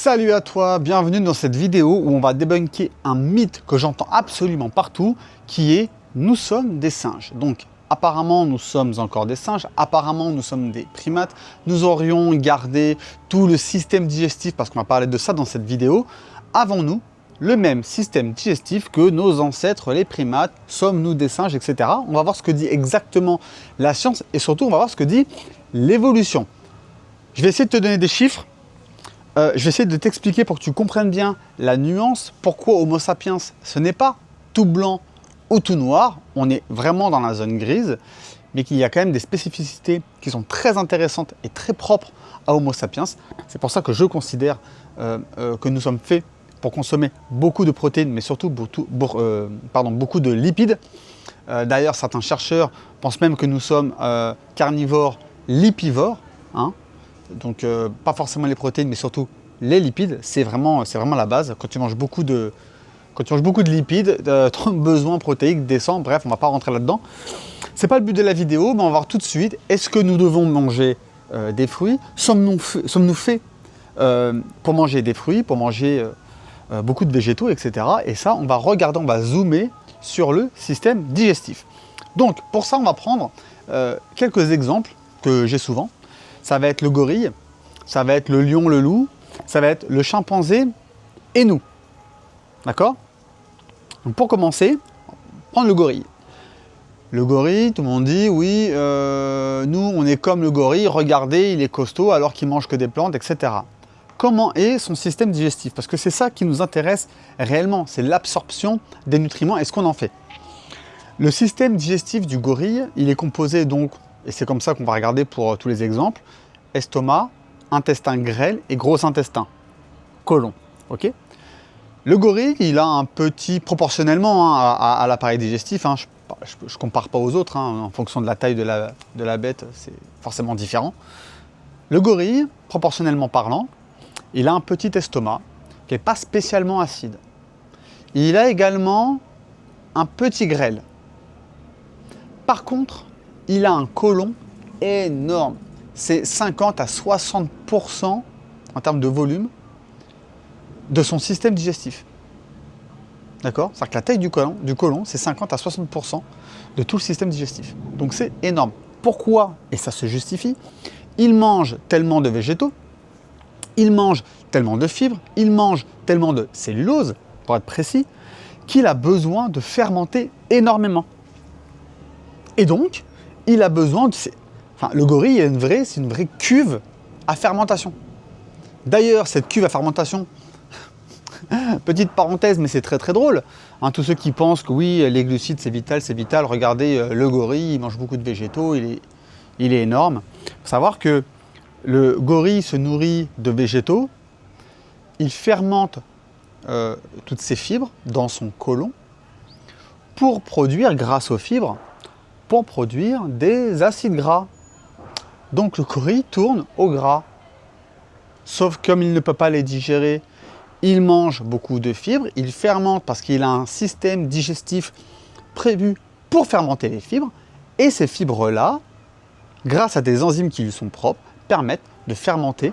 Salut à toi, bienvenue dans cette vidéo où on va débunker un mythe que j'entends absolument partout, qui est « nous sommes des singes ». Donc apparemment nous sommes encore des singes, apparemment nous sommes des primates, nous aurions gardé tout le système digestif, parce qu'on va parler de ça dans cette vidéo. Avons-nous le même système digestif que nos ancêtres les primates? Sommes-nous des singes, etc. On va voir ce que dit exactement la science et surtout on va voir ce que dit l'évolution. Je vais essayer de te donner des chiffres. Je vais essayer de t'expliquer pour que tu comprennes bien la nuance, pourquoi Homo sapiens, ce n'est pas tout blanc ou tout noir, on est vraiment dans la zone grise, mais qu'il y a quand même des spécificités qui sont très intéressantes et très propres à Homo sapiens. C'est pour ça que je considère que nous sommes faits pour consommer beaucoup de protéines, mais surtout beaucoup de lipides. D'ailleurs, certains chercheurs pensent même que nous sommes carnivores lipivores, hein. Donc pas forcément les protéines, mais surtout les lipides, c'est vraiment la base. Quand tu manges beaucoup de lipides, ton besoin protéique descend. Bref, on ne va pas rentrer là-dedans. C'est pas le but de la vidéo, mais on va voir tout de suite. Est-ce que nous devons manger des fruits? Sommes-nous faits pour manger des fruits, pour manger beaucoup de végétaux, etc. Et ça, on va regarder, on va zoomer sur le système digestif. Donc pour ça, on va prendre quelques exemples que j'ai souvent. Ça va être le gorille, ça va être le lion, le loup, ça va être le chimpanzé et nous. D'accord? Donc pour commencer, prendre le gorille. Le gorille, tout le monde dit, oui, nous on est comme le gorille, regardez, il est costaud alors qu'il mange que des plantes, etc. Comment est son système digestif? Parce que c'est ça qui nous intéresse réellement, c'est l'absorption des nutriments et ce qu'on en fait. Le système digestif du gorille, il est composé donc, et c'est comme ça qu'on va regarder pour tous les exemples, estomac, intestin grêle et gros intestin, côlon. Okay, le gorille, il a un petit, proportionnellement à l'appareil digestif, hein, je ne compare pas aux autres, hein, en fonction de la taille de la bête, c'est forcément différent. Le gorille, proportionnellement parlant, il a un petit estomac qui n'est pas spécialement acide. Il a également un petit grêle. Par contre, il a un côlon énorme. C'est 50 à 60% en termes de volume de son système digestif. D'accord? C'est-à-dire que la taille du côlon, c'est 50 à 60% de tout le système digestif. Donc c'est énorme. Pourquoi? Et ça se justifie. Il mange tellement de végétaux, il mange tellement de fibres, il mange tellement de cellulose, pour être précis, qu'il a besoin de fermenter énormément. Et donc, il a besoin de... Enfin, le gorille c'est une vraie cuve à fermentation. D'ailleurs, cette cuve à fermentation, petite parenthèse, mais c'est très très drôle. Hein, tous ceux qui pensent que oui, les glucides c'est vital, regardez le gorille, il mange beaucoup de végétaux, il est énorme. Il faut savoir que le gorille se nourrit de végétaux, il fermente toutes ses fibres dans son côlon pour produire, grâce aux fibres, pour produire des acides gras. Donc le gorille tourne au gras. Sauf que comme il ne peut pas les digérer, il mange beaucoup de fibres, il fermente parce qu'il a un système digestif prévu pour fermenter les fibres. Et ces fibres-là, grâce à des enzymes qui lui sont propres, permettent de fermenter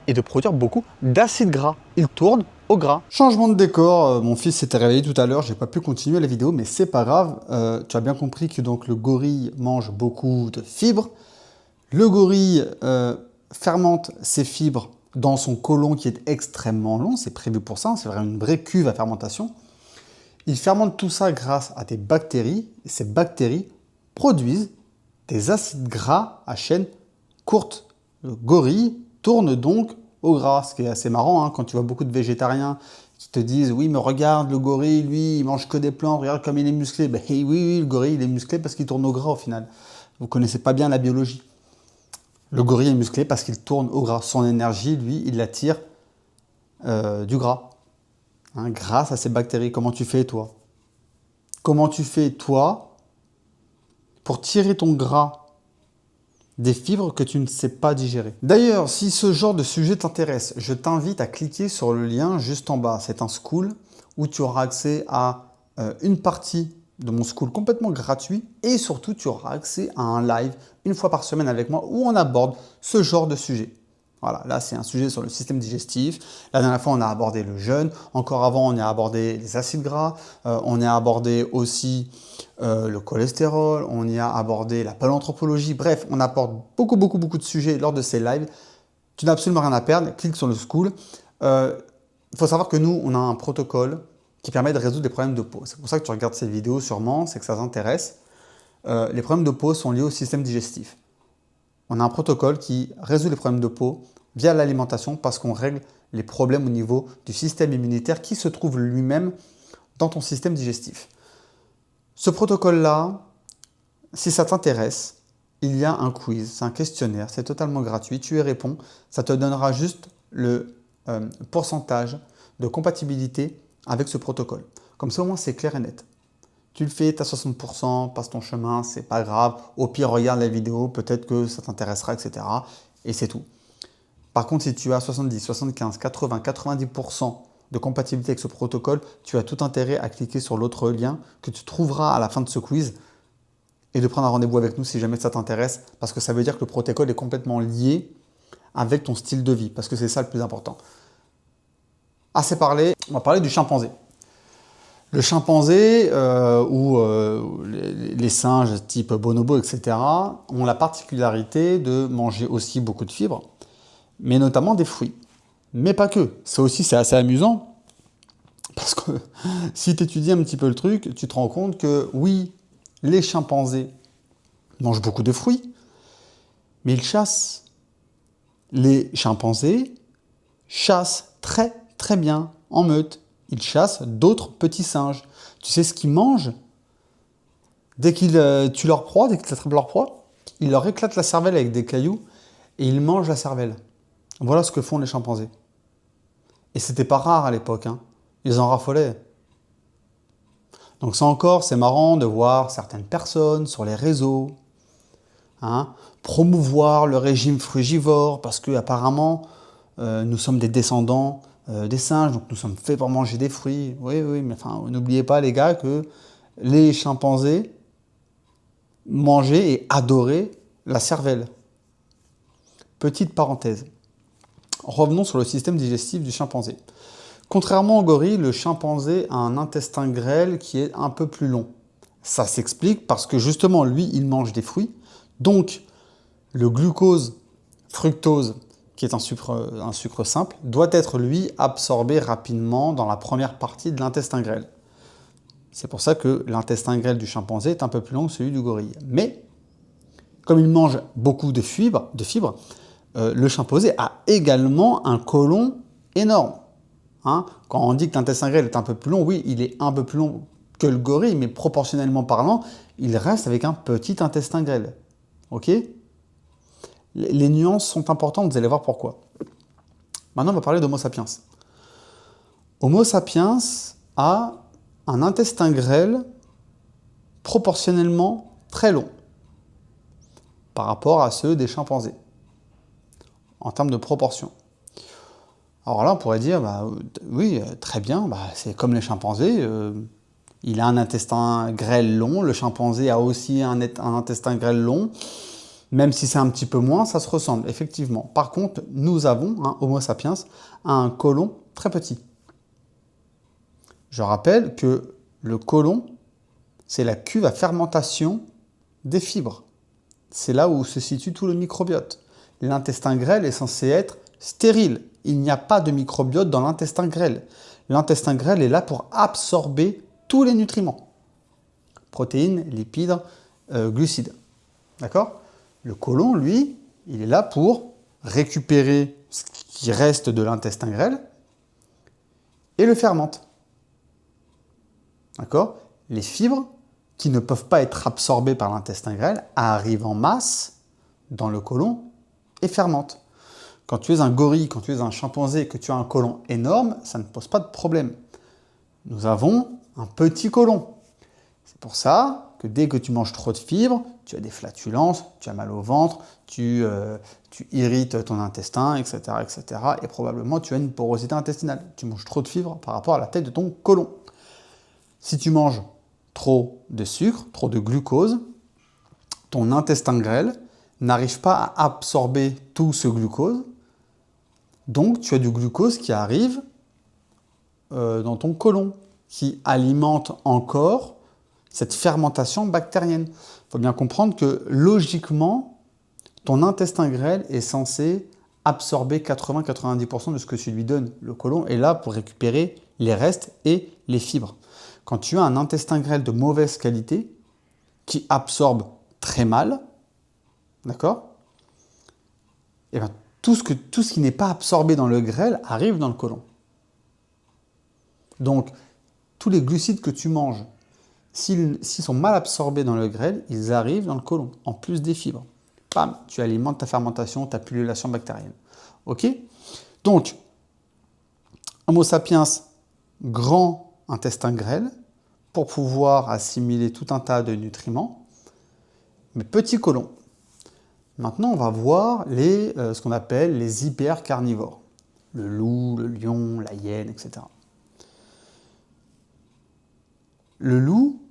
et de produire beaucoup d'acides gras. Il tourne au gras. Changement de décor, mon fils s'était réveillé tout à l'heure, j'ai pas pu continuer la vidéo, mais c'est pas grave. Tu as bien compris que donc le gorille mange beaucoup de fibres. Le gorille fermente ses fibres dans son côlon qui est extrêmement long, c'est prévu pour ça, c'est vraiment une vraie cuve à fermentation. Il fermente tout ça grâce à des bactéries, et ces bactéries produisent des acides gras à chaîne courte. Le gorille tourne donc au gras, ce qui est assez marrant, hein, quand tu vois beaucoup de végétariens qui te disent « Oui, mais regarde, le gorille, lui, il mange que des plantes, regarde comme il est musclé. » Ben oui, le gorille, il est musclé parce qu'il tourne au gras au final. Vous ne connaissez pas bien la biologie. Le gorille est musclé parce qu'il tourne au gras. Son énergie, lui, il attire du gras. Hein, grâce à ces bactéries. Comment tu fais, toi? Comment tu fais, toi, pour tirer ton gras des fibres que tu ne sais pas digérer? D'ailleurs, si ce genre de sujet t'intéresse, je t'invite à cliquer sur le lien juste en bas. C'est un school où tu auras accès à une partie de mon school complètement gratuit et surtout tu auras accès à un live une fois par semaine avec moi où on aborde ce genre de sujet. Voilà, là c'est un sujet sur le système digestif. La dernière fois on a abordé le jeûne, encore avant on a abordé les acides gras, on a abordé aussi le cholestérol, on y a abordé la paléanthropologie, bref, on apporte beaucoup de sujets lors de ces lives. Tu n'as absolument rien à perdre, clique sur le school. Il faut savoir que nous, on a un protocole qui permet de résoudre les problèmes de peau. C'est pour ça que tu regardes ces vidéos sûrement, c'est que ça t'intéresse. Les problèmes de peau sont liés au système digestif. On a un protocole qui résout les problèmes de peau via l'alimentation parce qu'on règle les problèmes au niveau du système immunitaire qui se trouve lui-même dans ton système digestif. Ce protocole-là, si ça t'intéresse, il y a un quiz, c'est un questionnaire, c'est totalement gratuit, tu y réponds, ça te donnera juste le pourcentage de compatibilité avec ce protocole. Comme ça au moins c'est clair et net. Tu le fais, tu as 60%, passe ton chemin, c'est pas grave. Au pire, regarde la vidéo, peut-être que ça t'intéressera, etc. Et c'est tout. Par contre, si tu as 70, 75, 80, 90% de compatibilité avec ce protocole, tu as tout intérêt à cliquer sur l'autre lien que tu trouveras à la fin de ce quiz et de prendre un rendez-vous avec nous si jamais ça t'intéresse, parce que ça veut dire que le protocole est complètement lié avec ton style de vie, parce que c'est ça le plus important. Assez parlé, on va parler du chimpanzé. Le chimpanzé ou les singes type bonobo, etc. ont la particularité de manger aussi beaucoup de fibres, mais notamment des fruits. Mais pas que. Ça aussi, c'est assez amusant, parce que si tu étudies un petit peu le truc, tu te rends compte que oui, les chimpanzés mangent beaucoup de fruits, mais ils chassent. Les chimpanzés chassent très bien en meute. Ils chassent d'autres petits singes. Tu sais ce qu'ils mangent? Dès qu'ils tuent leur proie, dès qu'ils attrapent leur proie, ils leur éclatent la cervelle avec des cailloux et ils mangent la cervelle. Voilà ce que font les chimpanzés. Et c'était pas rare à l'époque, hein. Ils en raffolaient. Donc ça encore, c'est marrant de voir certaines personnes sur les réseaux promouvoir le régime frugivore parce que apparemment nous sommes des descendants des singes, donc nous sommes faits pour manger des fruits. Oui, mais enfin, n'oubliez pas les gars que les chimpanzés mangeaient et adoraient la cervelle. Petite parenthèse. Revenons sur le système digestif du chimpanzé. Contrairement au gorille, le chimpanzé a un intestin grêle qui est un peu plus long. Ça s'explique parce que justement, lui, il mange des fruits. Donc, le glucose, fructose, qui est un sucre simple, doit être, lui, absorbé rapidement dans la première partie de l'intestin grêle. C'est pour ça que l'intestin grêle du chimpanzé est un peu plus long que celui du gorille. Mais, comme il mange beaucoup de fibres, le chimpanzé a également un côlon énorme. Quand on dit que l'intestin grêle est un peu plus long, oui, il est un peu plus long que le gorille, mais proportionnellement parlant, il reste avec un petit intestin grêle. Ok ? Les nuances sont importantes, vous allez voir pourquoi. Maintenant, on va parler d'Homo sapiens. Homo sapiens a un intestin grêle proportionnellement très long par rapport à ceux des chimpanzés, en termes de proportion. Alors là, on pourrait dire, oui, très bien, c'est comme les chimpanzés, il a un intestin grêle long, le chimpanzé a aussi un intestin grêle long, même si c'est un petit peu moins, ça se ressemble, effectivement. Par contre, nous avons, Homo sapiens, un côlon très petit. Je rappelle que le côlon, c'est la cuve à fermentation des fibres. C'est là où se situe tout le microbiote. L'intestin grêle est censé être stérile. Il n'y a pas de microbiote dans l'intestin grêle. L'intestin grêle est là pour absorber tous les nutriments. Protéines, lipides, glucides. D'accord ? Le côlon, lui, il est là pour récupérer ce qui reste de l'intestin grêle et le fermente. D'accord ? Les fibres qui ne peuvent pas être absorbées par l'intestin grêle arrivent en masse dans le côlon et fermentent. Quand tu es un gorille, quand tu es un chimpanzé et que tu as un côlon énorme, ça ne pose pas de problème. Nous avons un petit côlon. C'est pour ça que dès que tu manges trop de fibres, tu as des flatulences, tu as mal au ventre, tu irrites ton intestin, etc., etc. Et probablement tu as une porosité intestinale. Tu manges trop de fibres par rapport à la taille de ton côlon. Si tu manges trop de sucre, trop de glucose, ton intestin grêle n'arrive pas à absorber tout ce glucose Donc, tu as du glucose qui arrive dans ton côlon, qui alimente encore cette fermentation bactérienne. Il faut bien comprendre que logiquement, ton intestin grêle est censé absorber 80-90% de ce que tu lui donnes. Le côlon est là pour récupérer les restes et les fibres. Quand tu as un intestin grêle de mauvaise qualité, qui absorbe très mal, d'accord? Et bien, tout ce qui n'est pas absorbé dans le grêle arrive dans le côlon. Donc, tous les glucides que tu manges, s'ils sont mal absorbés dans le grêle, ils arrivent dans le côlon, en plus des fibres. Pam, tu alimentes ta fermentation, ta pullulation bactérienne. Ok? Donc, Homo sapiens, grand intestin grêle, pour pouvoir assimiler tout un tas de nutriments, mais petit côlon. Maintenant, on va voir ce qu'on appelle les hypercarnivores. Le loup, le lion, la hyène, etc. Le loup,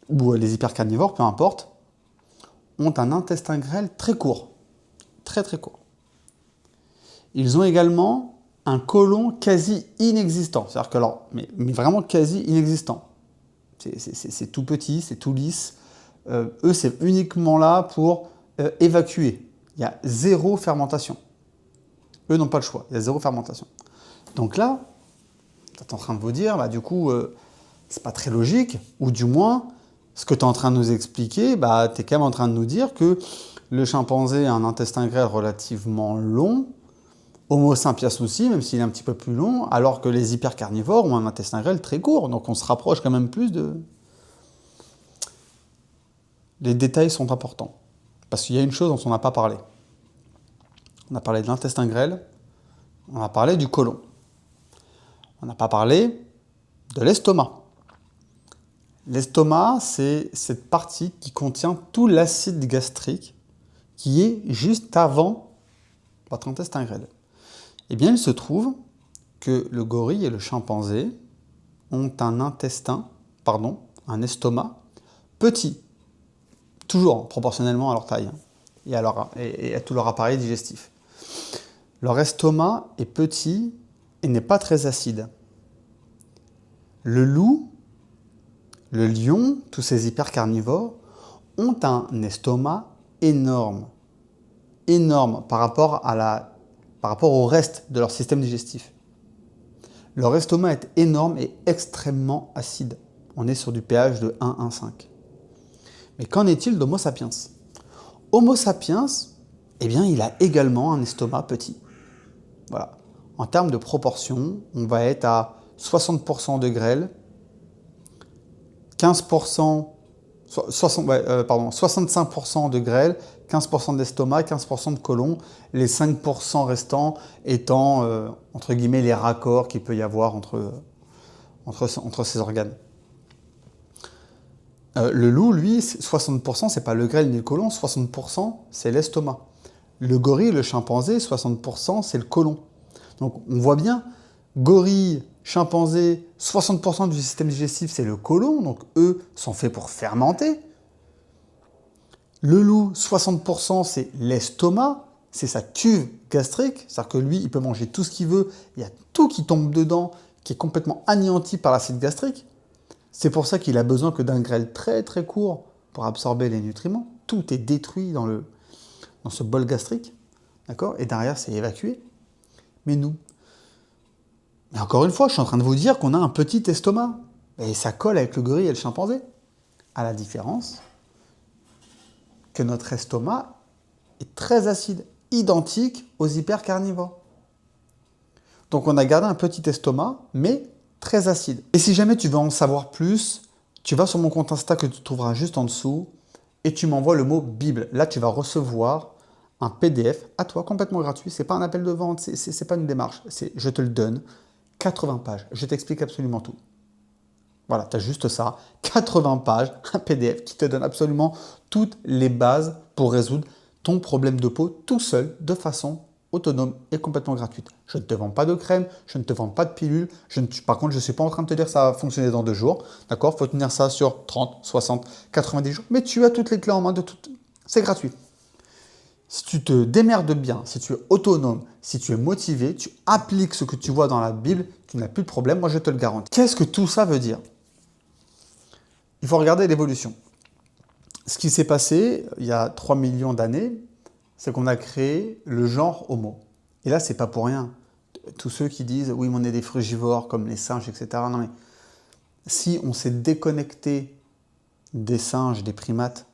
ou les hypercarnivores, peu importe, ont un intestin grêle très court. Très très court. Ils ont également un côlon quasi inexistant. C'est-à-dire que, mais vraiment quasi inexistant. C'est tout petit, c'est tout lisse. Eux, c'est uniquement là pour évacuer. Il y a zéro fermentation. Eux n'ont pas le choix, il y a zéro fermentation. Donc là, tu es en train de vous dire, du coup, c'est pas très logique, ou du moins, ce que tu es en train de nous expliquer, tu es quand même en train de nous dire que le chimpanzé a un intestin grêle relativement long, Homo sapiens aussi, même s'il est un petit peu plus long, alors que les hypercarnivores ont un intestin grêle très court, donc on se rapproche quand même plus de... Les détails sont importants, parce qu'il y a une chose dont on n'a pas parlé. On a parlé de l'intestin grêle, on a parlé du côlon. On n'a pas parlé de l'estomac. L'estomac, c'est cette partie qui contient tout l'acide gastrique qui est juste avant votre intestin grêle. Eh bien, il se trouve que le gorille et le chimpanzé ont un estomac petit, toujours proportionnellement à leur taille et à tout leur appareil digestif. Leur estomac est petit et n'est pas très acide. Le loup, le lion, tous ces hypercarnivores, ont un estomac énorme. Énorme par rapport au reste de leur système digestif. Leur estomac est énorme et extrêmement acide. On est sur du pH de 1,5. Mais qu'en est-il d'Homo sapiens? Homo sapiens, eh bien, il a également un estomac petit. Voilà. En termes de proportion, on va être à 60% de grêle, 65% de grêle, 15% d'estomac, 15% de côlon, les 5% restants étant, entre guillemets, les raccords qu'il peut y avoir entre ces organes. Le loup, lui, 60%, c'est pas le grêle ni le côlon, 60%, c'est l'estomac. Le gorille, le chimpanzé, 60%, c'est le côlon. Donc, on voit bien, gorille, chimpanzé, 60% du système digestif, c'est le côlon, donc eux sont faits pour fermenter. Le loup, 60%, c'est l'estomac, c'est sa cuve gastrique, c'est-à-dire que lui, il peut manger tout ce qu'il veut, il y a tout qui tombe dedans, qui est complètement anéanti par l'acide gastrique. C'est pour ça qu'il a besoin que d'un grêle très très court pour absorber les nutriments. Tout est détruit dans ce bol gastrique, d'accord? Et derrière, c'est évacué. Mais nous, mais encore une fois, je suis en train de vous dire qu'on a un petit estomac. Et ça colle avec le gorille et le chimpanzé. À la différence que notre estomac est très acide, identique aux hypercarnivores. Donc on a gardé un petit estomac, mais très acide. Et si jamais tu veux en savoir plus, tu vas sur mon compte Insta que tu trouveras juste en dessous et tu m'envoies le mot Bible. Là, tu vas recevoir un PDF à toi, complètement gratuit. Ce n'est pas un appel de vente, ce n'est pas une démarche. Je te le donne. 80 pages. Je t'explique absolument tout. Voilà, tu as juste ça. 80 pages, un PDF qui te donne absolument toutes les bases pour résoudre ton problème de peau tout seul, de façon autonome et complètement gratuite. Je ne te vends pas de crème, je ne te vends pas de pilule. Par contre, je ne suis pas en train de te dire que ça va fonctionner dans 2 jours. D'accord? Il faut tenir ça sur 30, 60, 90 jours. Mais tu as toutes les clés en main de tout. C'est gratuit. Si tu te démerdes bien, si tu es autonome, si tu es motivé, tu appliques ce que tu vois dans la Bible, tu n'as plus de problème, moi je te le garantis. Qu'est-ce que tout ça veut dire? Il faut regarder l'évolution. Ce qui s'est passé il y a 3 millions d'années, c'est qu'on a créé le genre Homo. Et là, c'est pas pour rien. Tous ceux qui disent « oui, mais on est des frugivores comme les singes, etc. » Non mais, si on s'est déconnecté des singes, des primates,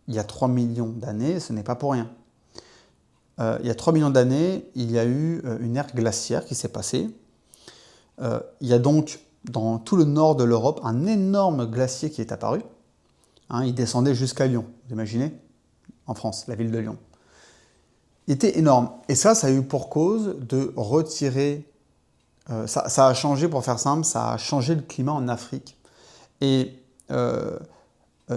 il y a 3 millions d'années, ce n'est pas pour rien. Il y a 3 millions d'années, il y a eu une ère glaciaire qui s'est passée. Il y a donc, dans tout le nord de l'Europe, un énorme glacier qui est apparu. Hein, il descendait jusqu'à Lyon, vous imaginez? En France, la ville de Lyon. Il était énorme. Et ça a eu pour cause de retirer... ça a changé, pour faire simple, ça a changé le climat en Afrique. Et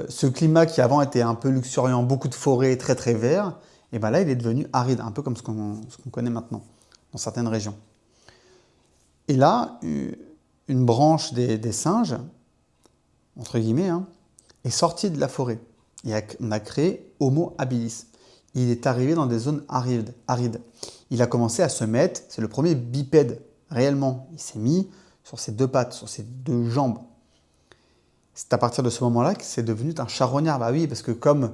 ce climat qui avant était un peu luxuriant, beaucoup de forêts, très très vert, et bien là il est devenu aride, un peu comme ce qu'on connaît maintenant, dans certaines régions. Et là, une branche des singes, entre guillemets, hein, est sortie de la forêt. Et on a créé Homo habilis. Il est arrivé dans des zones arides. Il a commencé à se mettre, c'est le premier bipède, réellement. Il s'est mis sur ses 2 pattes, sur ses 2 jambes. C'est à partir de ce moment-là que c'est devenu un charognard. Bah oui, parce que comme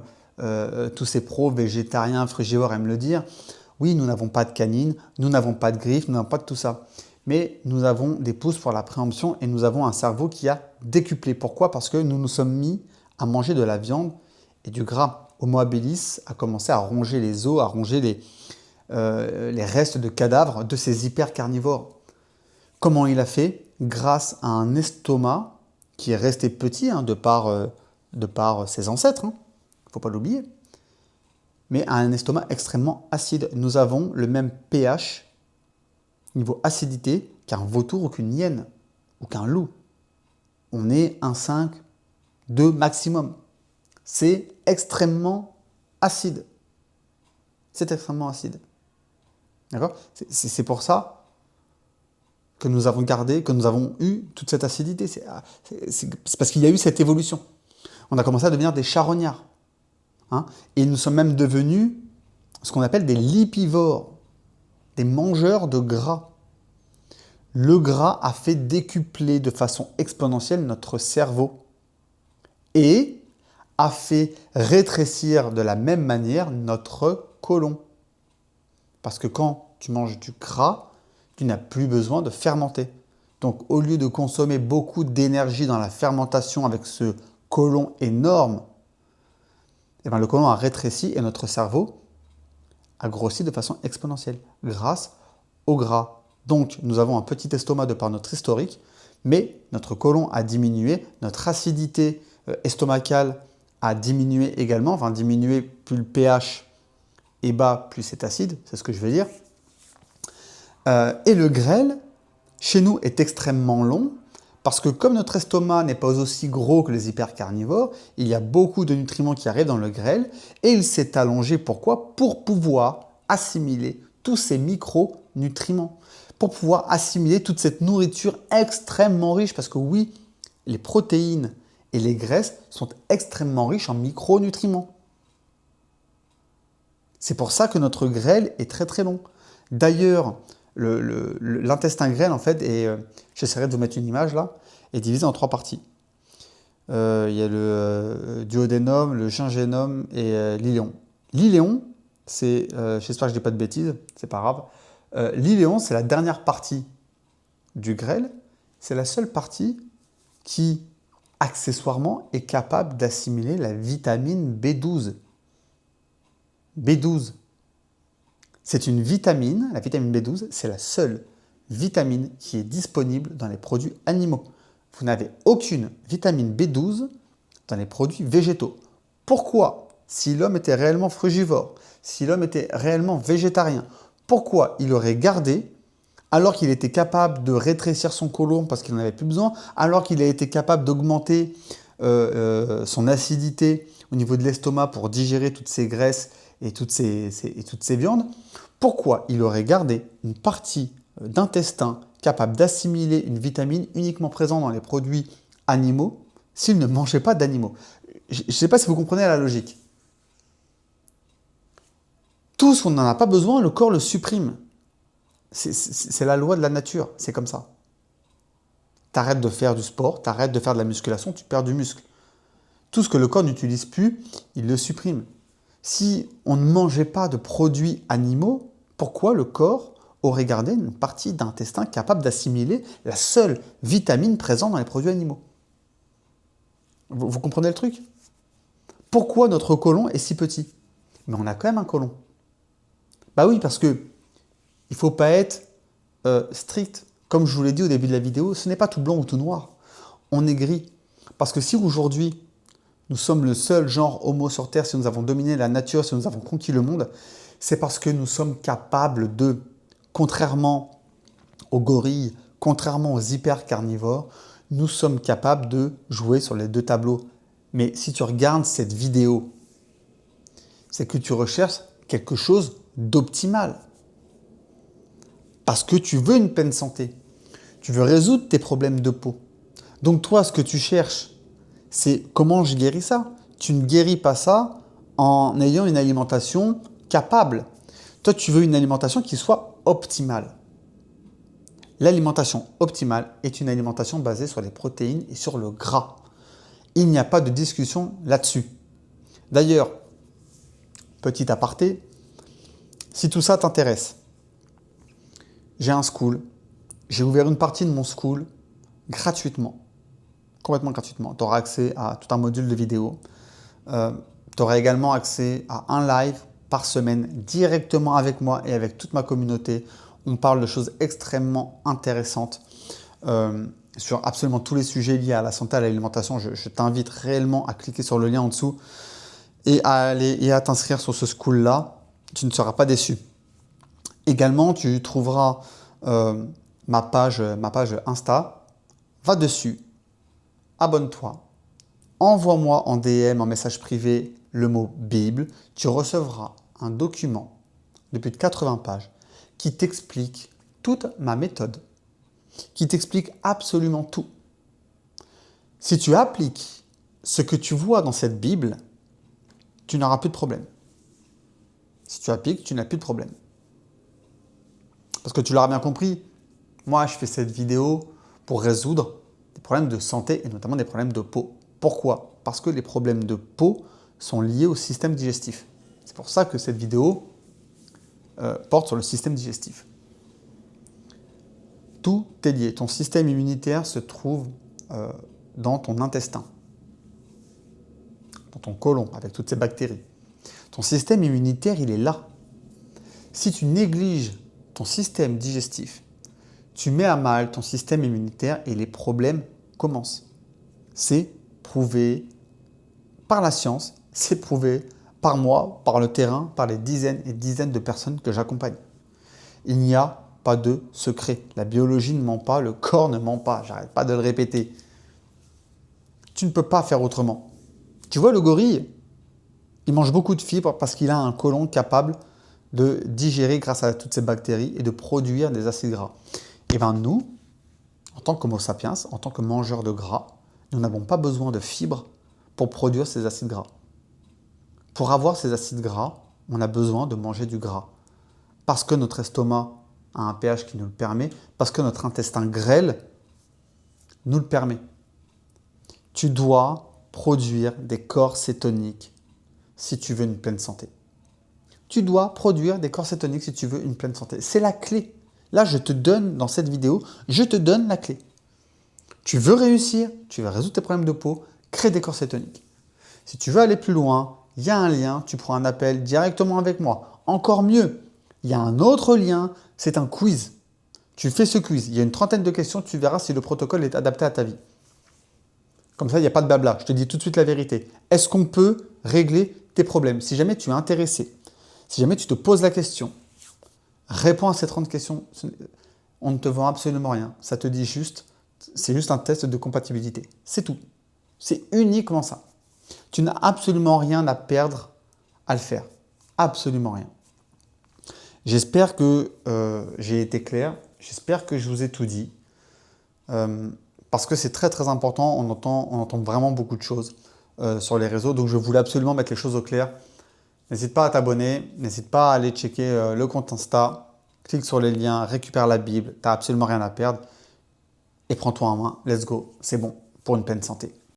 tous ces pros végétariens, frugivores aiment le dire, oui, nous n'avons pas de canines, nous n'avons pas de griffes, nous n'avons pas de tout ça. Mais nous avons des pouces pour la préemption et nous avons un cerveau qui a décuplé. Pourquoi? Parce que nous nous sommes mis à manger de la viande et du gras. Homo habilis a commencé à ronger les os, à ronger les restes de cadavres de ces hypercarnivores. Comment il a fait? Grâce à un estomac qui est resté petit, hein, de par ses ancêtres, hein, il ne faut pas l'oublier, mais à un estomac extrêmement acide. Nous avons le même pH, niveau acidité, qu'un vautour ou qu'une hyène, ou qu'un loup. On est 1,5, 2 maximum. C'est extrêmement acide. C'est extrêmement acide. D'accord? C'est pour ça que nous avons gardé, que nous avons eu toute cette acidité. C'est parce qu'il y a eu cette évolution. On a commencé à devenir des charognards. Hein, et nous sommes même devenus ce qu'on appelle des lipivores, des mangeurs de gras. Le gras a fait décupler de façon exponentielle notre cerveau et a fait rétrécir de la même manière notre côlon. Parce que quand tu manges du gras, tu n'as plus besoin de fermenter. Donc au lieu de consommer beaucoup d'énergie dans la fermentation avec ce côlon énorme, eh bien, le côlon a rétréci et notre cerveau a grossi de façon exponentielle grâce au gras. Donc nous avons un petit estomac de par notre historique, mais notre côlon a diminué, notre acidité estomacale a diminué également, enfin diminué, plus le pH est bas, plus c'est acide, c'est ce que je veux dire. Et le grêle, chez nous, est extrêmement long parce que comme notre estomac n'est pas aussi gros que les hypercarnivores, il y a beaucoup de nutriments qui arrivent dans le grêle et il s'est allongé. Pourquoi? Pour pouvoir assimiler tous ces micronutriments, pour pouvoir assimiler toute cette nourriture extrêmement riche parce que oui, les protéines et les graisses sont extrêmement riches en micronutriments. C'est pour ça que notre grêle est très très long. D'ailleurs, l'intestin grêle, en fait, j'essaierai de vous mettre une image là, est divisé en 3 parties. Il y a le duodénum, le gingénum et l'iléon. L'iléon, c'est, j'espère que je ne dis pas de bêtises, c'est pas grave. L'iléon, c'est la dernière partie du grêle. C'est la seule partie qui, accessoirement, est capable d'assimiler la vitamine B12. B12. C'est une vitamine, la vitamine B12, c'est la seule vitamine qui est disponible dans les produits animaux. Vous n'avez aucune vitamine B12 dans les produits végétaux. Pourquoi? Si l'homme était réellement frugivore, si l'homme était réellement végétarien, pourquoi il aurait gardé, alors qu'il était capable de rétrécir son côlon parce qu'il n'en avait plus besoin, alors qu'il a été capable d'augmenter son acidité au niveau de l'estomac pour digérer toutes ces graisses et toutes ces viandes, pourquoi il aurait gardé une partie d'intestin capable d'assimiler une vitamine uniquement présente dans les produits animaux s'il ne mangeait pas d'animaux? Je ne sais pas si vous comprenez la logique. Tout ce qu'on n'en a pas besoin, le corps le supprime. C'est la loi de la nature, c'est comme ça. T'arrêtes de faire du sport, t'arrêtes de faire de la musculation, tu perds du muscle. Tout ce que le corps n'utilise plus, il le supprime. Si on ne mangeait pas de produits animaux, pourquoi le corps aurait gardé une partie d'intestin capable d'assimiler la seule vitamine présente dans les produits animaux? Vous comprenez le truc? Pourquoi notre côlon est si petit? Mais on a quand même un côlon. Bah oui, parce que il ne faut pas être strict. Comme je vous l'ai dit au début de la vidéo, ce n'est pas tout blanc ou tout noir. On est gris. Parce que si aujourd'hui, nous sommes le seul genre homo sur Terre, si nous avons dominé la nature, si nous avons conquis le monde, c'est parce que nous sommes capables de, contrairement aux gorilles, contrairement aux hypercarnivores, nous sommes capables de jouer sur les deux tableaux. Mais si tu regardes cette vidéo, c'est que tu recherches quelque chose d'optimal. Parce que tu veux une pleine santé. Tu veux résoudre tes problèmes de peau. Donc toi, ce que tu cherches, c'est comment je guéris ça. Tu ne guéris pas ça en ayant une alimentation capable. Toi, tu veux une alimentation qui soit optimale. L'alimentation optimale est une alimentation basée sur les protéines et sur le gras. Il n'y a pas de discussion là-dessus. D'ailleurs, petit aparté, si tout ça t'intéresse, j'ai un school. J'ai ouvert une partie de mon school gratuitement, complètement gratuitement. Tu auras accès à tout un module de vidéo. Tu auras également accès à un live par semaine directement avec moi et avec toute ma communauté. On parle de choses extrêmement intéressantes sur absolument tous les sujets liés à la santé, à l'alimentation. Je t'invite réellement à cliquer sur le lien en dessous et à aller et à t'inscrire sur ce school-là. Tu ne seras pas déçu. Également, tu trouveras ma page Insta. Va dessus, abonne-toi, envoie-moi en DM, en message privé, le mot Bible. Tu recevras un document de plus de 80 pages qui t'explique toute ma méthode, qui t'explique absolument tout. Si tu appliques ce que tu vois dans cette Bible, tu n'auras plus de problème. Si tu appliques, tu n'as plus de problème. Parce que tu l'auras bien compris, moi je fais cette vidéo pour résoudre des problèmes de santé et notamment des problèmes de peau. Pourquoi? Parce que les problèmes de peau sont liés au système digestif. C'est pour ça que cette vidéo porte sur le système digestif. Tout est lié. Ton système immunitaire se trouve dans ton intestin, dans ton côlon, avec toutes ces bactéries. Ton système immunitaire, il est là. Si tu négliges ton système digestif, tu mets à mal ton système immunitaire et les problèmes commencent. C'est prouvé par la science, c'est prouvé par moi, par le terrain, par les dizaines et dizaines de personnes que j'accompagne. Il n'y a pas de secret. La biologie ne ment pas, le corps ne ment pas. J'arrête pas de le répéter. Tu ne peux pas faire autrement. Tu vois le gorille, il mange beaucoup de fibres parce qu'il a un côlon capable de digérer grâce à toutes ces bactéries et de produire des acides gras. Et bien nous, en tant qu'Homo sapiens, en tant que mangeurs de gras, nous n'avons pas besoin de fibres pour produire ces acides gras. Pour avoir ces acides gras, on a besoin de manger du gras. Parce que notre estomac a un pH qui nous le permet, parce que notre intestin grêle nous le permet. Tu dois produire des corps cétoniques si tu veux une pleine santé. Tu dois produire des corps cétoniques si tu veux une pleine santé. C'est la clé. Là, je te donne, dans cette vidéo, je te donne la clé. Tu veux réussir, tu veux résoudre tes problèmes de peau, crée des corps cétoniques. Si tu veux aller plus loin, il y a un lien, tu prends un appel directement avec moi. Encore mieux, il y a un autre lien, c'est un quiz. Tu fais ce quiz, il y a une trentaine de questions, tu verras si le protocole est adapté à ta vie. Comme ça, il n'y a pas de blabla, je te dis tout de suite la vérité. Est-ce qu'on peut régler tes problèmes? Si jamais tu es intéressé, si jamais tu te poses la question, réponds à ces 30 questions. On ne te vend absolument rien. Ça te dit juste, c'est juste un test de compatibilité. C'est tout. C'est uniquement ça. Tu n'as absolument rien à perdre à le faire. Absolument rien. J'espère que j'ai été clair. J'espère que je vous ai tout dit. Parce que c'est très très important. On entend vraiment beaucoup de choses sur les réseaux. Donc je voulais absolument mettre les choses au clair. N'hésite pas à t'abonner, n'hésite pas à aller checker le compte Insta, clique sur les liens, récupère la Bible, t'as absolument rien à perdre et prends-toi en main, let's go, c'est bon pour une pleine santé.